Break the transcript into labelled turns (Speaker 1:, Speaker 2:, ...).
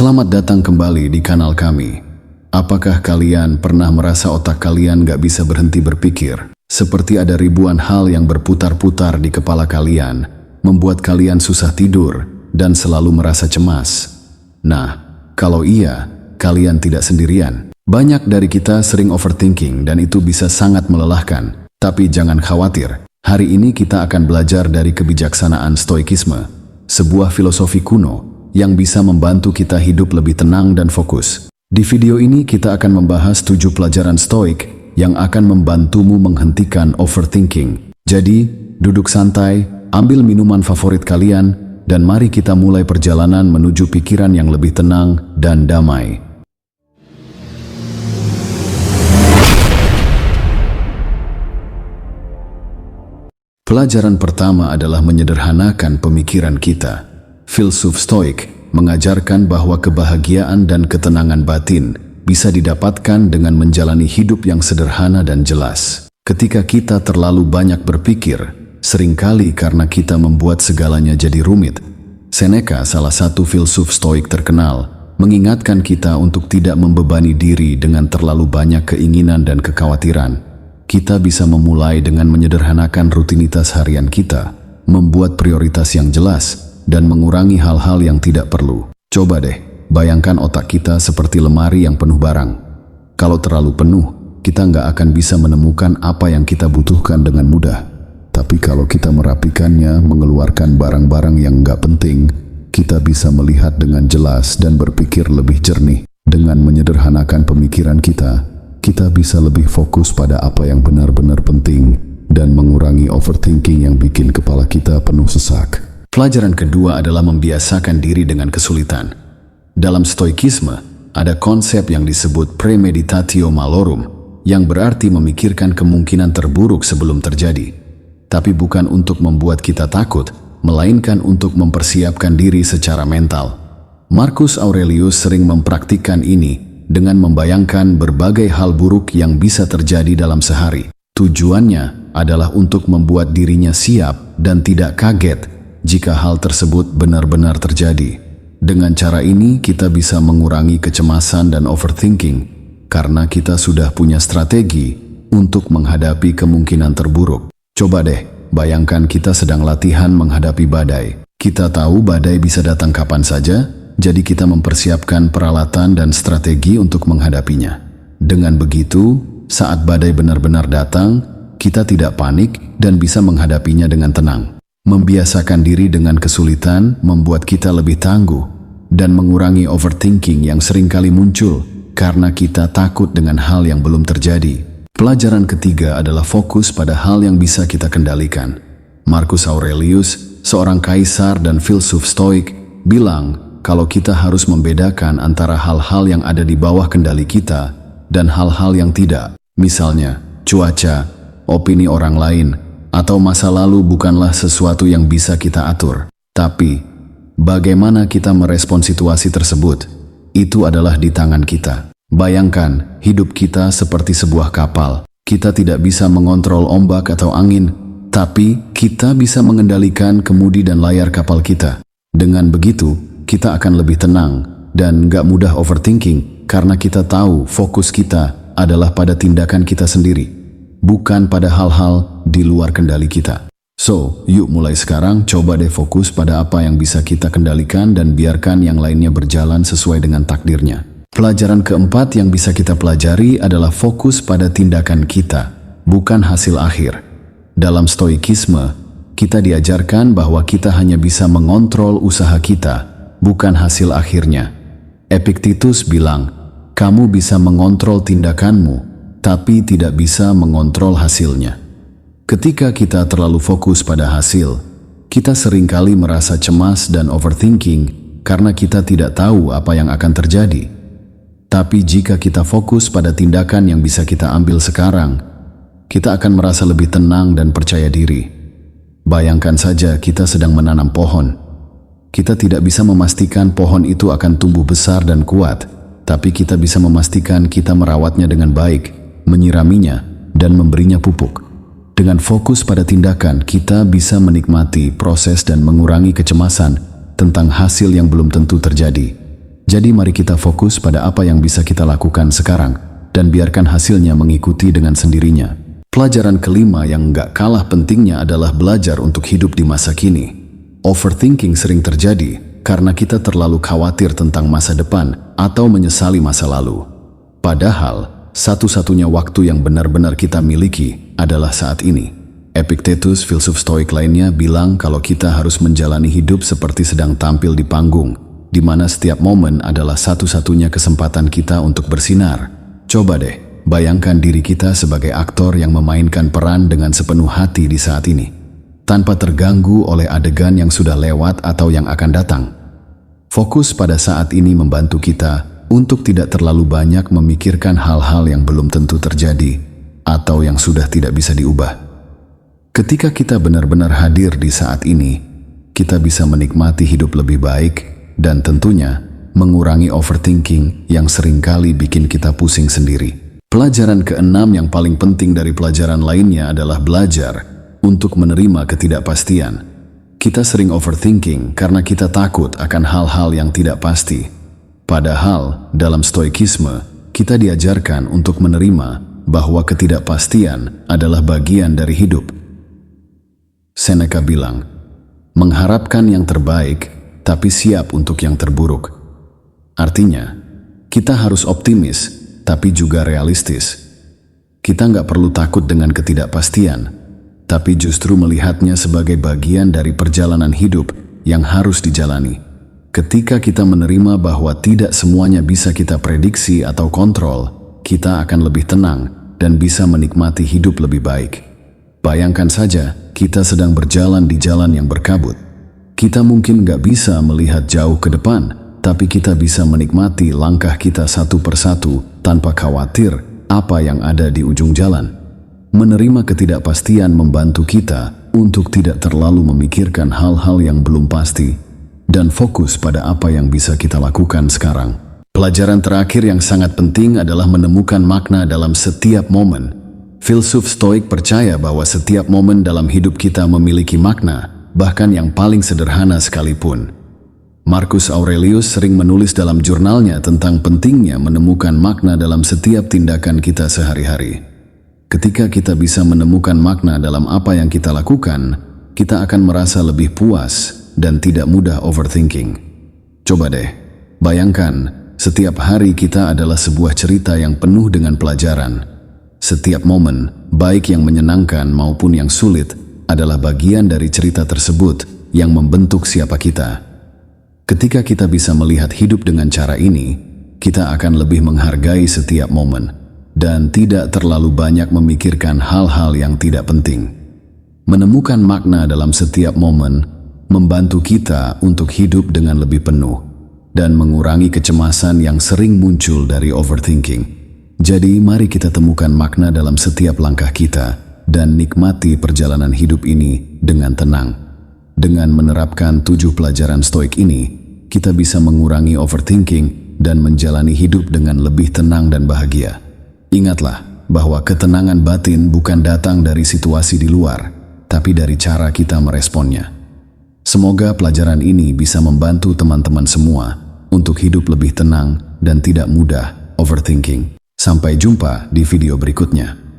Speaker 1: Selamat datang kembali di kanal kami. Apakah kalian pernah merasa otak kalian gak bisa berhenti berpikir? Seperti ada ribuan hal yang berputar-putar di kepala kalian, membuat kalian susah tidur dan selalu merasa cemas. Nah, kalau iya, kalian tidak sendirian. Banyak dari kita sering overthinking dan itu bisa sangat melelahkan. Tapi jangan khawatir, hari ini kita akan belajar dari kebijaksanaan stoikisme, sebuah filosofi kuno yang bisa membantu kita hidup lebih tenang dan fokus. Di video ini kita akan membahas 7 pelajaran stoik yang akan membantumu menghentikan overthinking. Jadi, duduk santai, ambil minuman favorit kalian, dan mari kita mulai perjalanan menuju pikiran yang lebih tenang dan damai. Pelajaran pertama adalah menyederhanakan pemikiran kita. Filsuf Stoik mengajarkan bahwa kebahagiaan dan ketenangan batin bisa didapatkan dengan menjalani hidup yang sederhana dan jelas. Ketika kita terlalu banyak berpikir, seringkali karena kita membuat segalanya jadi rumit. Seneca, salah satu filsuf Stoik terkenal, mengingatkan kita untuk tidak membebani diri dengan terlalu banyak keinginan dan kekhawatiran. Kita bisa memulai dengan menyederhanakan rutinitas harian kita, membuat prioritas yang jelas, dan mengurangi hal-hal yang tidak perlu. Coba deh, bayangkan otak kita seperti lemari yang penuh barang. Kalau terlalu penuh, kita nggak akan bisa menemukan apa yang kita butuhkan dengan mudah. Tapi kalau kita merapikannya, mengeluarkan barang-barang yang nggak penting, kita bisa melihat dengan jelas dan berpikir lebih jernih. Dengan menyederhanakan pemikiran kita bisa lebih fokus pada apa yang benar-benar penting dan mengurangi overthinking yang bikin kepala kita penuh sesak. Pelajaran kedua adalah membiasakan diri dengan kesulitan. Dalam stoikisme, ada konsep yang disebut premeditatio malorum, yang berarti memikirkan kemungkinan terburuk sebelum terjadi. Tapi bukan untuk membuat kita takut, melainkan untuk mempersiapkan diri secara mental. Marcus Aurelius sering mempraktikkan ini dengan membayangkan berbagai hal buruk yang bisa terjadi dalam sehari. Tujuannya adalah untuk membuat dirinya siap dan tidak kaget jika hal tersebut benar-benar terjadi. Dengan cara ini kita bisa mengurangi kecemasan dan overthinking karena kita sudah punya strategi untuk menghadapi kemungkinan terburuk. Coba deh, bayangkan kita sedang latihan menghadapi badai. Kita tahu badai bisa datang kapan saja, jadi kita mempersiapkan peralatan dan strategi untuk menghadapinya. Dengan begitu, saat badai benar-benar datang, kita tidak panik dan bisa menghadapinya dengan tenang. Membiasakan diri dengan kesulitan membuat kita lebih tangguh dan mengurangi overthinking yang seringkali muncul karena kita takut dengan hal yang belum terjadi. Pelajaran ketiga adalah fokus pada hal yang bisa kita kendalikan. Marcus Aurelius, seorang kaisar dan filsuf Stoik, bilang kalau kita harus membedakan antara hal-hal yang ada di bawah kendali kita dan hal-hal yang tidak. Misalnya, cuaca, opini orang lain, atau masa lalu bukanlah sesuatu yang bisa kita atur. Tapi, bagaimana kita merespon situasi tersebut, itu adalah di tangan kita. Bayangkan, hidup kita seperti sebuah kapal. Kita tidak bisa mengontrol ombak atau angin, tapi kita bisa mengendalikan kemudi dan layar kapal kita. Dengan begitu, kita akan lebih tenang dan gak mudah overthinking karena kita tahu fokus kita adalah pada tindakan kita sendiri, bukan pada hal-hal di luar kendali kita. So, yuk mulai sekarang coba deh fokus pada apa yang bisa kita kendalikan dan biarkan yang lainnya berjalan sesuai dengan takdirnya. Pelajaran keempat yang bisa kita pelajari adalah fokus pada tindakan kita, bukan hasil akhir. Dalam stoikisme, kita diajarkan bahwa kita hanya bisa mengontrol usaha kita, bukan hasil akhirnya. Epictetus bilang, kamu bisa mengontrol tindakanmu, tapi tidak bisa mengontrol hasilnya. Ketika kita terlalu fokus pada hasil, kita seringkali merasa cemas dan overthinking karena kita tidak tahu apa yang akan terjadi. Tapi jika kita fokus pada tindakan yang bisa kita ambil sekarang, kita akan merasa lebih tenang dan percaya diri. Bayangkan saja kita sedang menanam pohon. Kita tidak bisa memastikan pohon itu akan tumbuh besar dan kuat, tapi kita bisa memastikan kita merawatnya dengan baik, menyiraminya, dan memberinya pupuk. Dengan fokus pada tindakan, kita bisa menikmati proses dan mengurangi kecemasan tentang hasil yang belum tentu terjadi. Jadi mari kita fokus pada apa yang bisa kita lakukan sekarang dan biarkan hasilnya mengikuti dengan sendirinya. Pelajaran kelima yang nggak kalah pentingnya adalah belajar untuk hidup di masa kini. Overthinking sering terjadi karena kita terlalu khawatir tentang masa depan atau menyesali masa lalu. Padahal, satu-satunya waktu yang benar-benar kita miliki adalah saat ini. Epictetus, filsuf stoik lainnya, bilang kalau kita harus menjalani hidup seperti sedang tampil di panggung, di mana setiap momen adalah satu-satunya kesempatan kita untuk bersinar. Coba deh, bayangkan diri kita sebagai aktor yang memainkan peran dengan sepenuh hati di saat ini, tanpa terganggu oleh adegan yang sudah lewat atau yang akan datang. Fokus pada saat ini membantu kita untuk tidak terlalu banyak memikirkan hal-hal yang belum tentu terjadi atau yang sudah tidak bisa diubah. Ketika kita benar-benar hadir di saat ini, kita bisa menikmati hidup lebih baik dan tentunya mengurangi overthinking yang seringkali bikin kita pusing sendiri. Pelajaran keenam yang paling penting dari pelajaran lainnya adalah belajar untuk menerima ketidakpastian. Kita sering overthinking karena kita takut akan hal-hal yang tidak pasti. Padahal, dalam stoikisme, kita diajarkan untuk menerima bahwa ketidakpastian adalah bagian dari hidup. Seneca bilang, mengharapkan yang terbaik, tapi siap untuk yang terburuk. Artinya, kita harus optimis, tapi juga realistis. Kita nggak perlu takut dengan ketidakpastian, tapi justru melihatnya sebagai bagian dari perjalanan hidup yang harus dijalani. Ketika kita menerima bahwa tidak semuanya bisa kita prediksi atau kontrol, kita akan lebih tenang dan bisa menikmati hidup lebih baik. Bayangkan saja, kita sedang berjalan di jalan yang berkabut. Kita mungkin nggak bisa melihat jauh ke depan, tapi kita bisa menikmati langkah kita satu persatu tanpa khawatir apa yang ada di ujung jalan. Menerima ketidakpastian membantu kita untuk tidak terlalu memikirkan hal-hal yang belum pasti dan fokus pada apa yang bisa kita lakukan sekarang. Pelajaran terakhir yang sangat penting adalah menemukan makna dalam setiap momen. Filsuf stoik percaya bahwa setiap momen dalam hidup kita memiliki makna, bahkan yang paling sederhana sekalipun. Marcus Aurelius sering menulis dalam jurnalnya tentang pentingnya menemukan makna dalam setiap tindakan kita sehari-hari. Ketika kita bisa menemukan makna dalam apa yang kita lakukan, kita akan merasa lebih puas dan tidak mudah overthinking. Coba deh, bayangkan setiap hari kita adalah sebuah cerita yang penuh dengan pelajaran. Setiap momen, baik yang menyenangkan maupun yang sulit, adalah bagian dari cerita tersebut yang membentuk siapa kita. Ketika kita bisa melihat hidup dengan cara ini, kita akan lebih menghargai setiap momen dan tidak terlalu banyak memikirkan hal-hal yang tidak penting. Menemukan makna dalam setiap momen membantu kita untuk hidup dengan lebih penuh dan mengurangi kecemasan yang sering muncul dari overthinking. Jadi mari kita temukan makna dalam setiap langkah kita dan nikmati perjalanan hidup ini dengan tenang. Dengan menerapkan 7 pelajaran stoik ini, kita bisa mengurangi overthinking dan menjalani hidup dengan lebih tenang dan bahagia. Ingatlah bahwa ketenangan batin bukan datang dari situasi di luar, tapi dari cara kita meresponnya. Semoga pelajaran ini bisa membantu teman-teman semua untuk hidup lebih tenang dan tidak mudah overthinking. Sampai jumpa di video berikutnya.